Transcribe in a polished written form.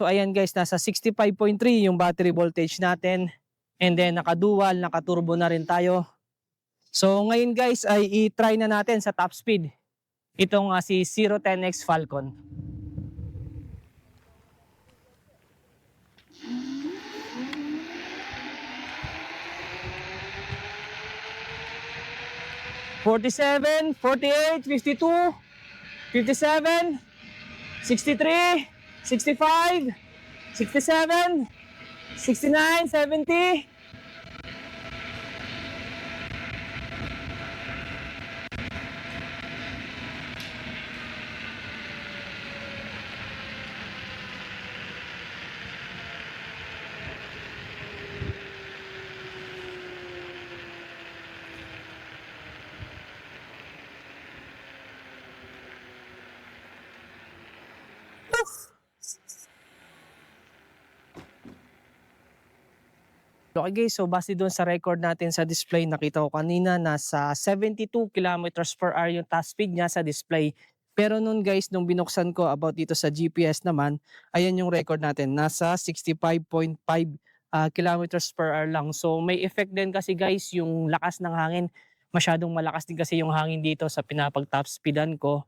So ayan guys, nasa 65.3 yung battery voltage natin. And then naka-dual, naka-turbo na rin tayo. So ngayon guys ay i-try na natin sa top speed. Itong si 010X Falcon. "47, 48, 52, 57, 63, 65, 67, 69, 70. Okay guys, so base doon sa record natin sa display, nakita ko kanina nasa 72 kilometers per hour yung top speed niya sa display. Pero nun guys, nung binuksan ko about dito sa GPS naman, ayan yung record natin, nasa 65.5 kilometers per hour lang. So may effect din kasi guys yung lakas ng hangin. Masyadong malakas din kasi yung hangin dito sa pinapag-top speedan ko.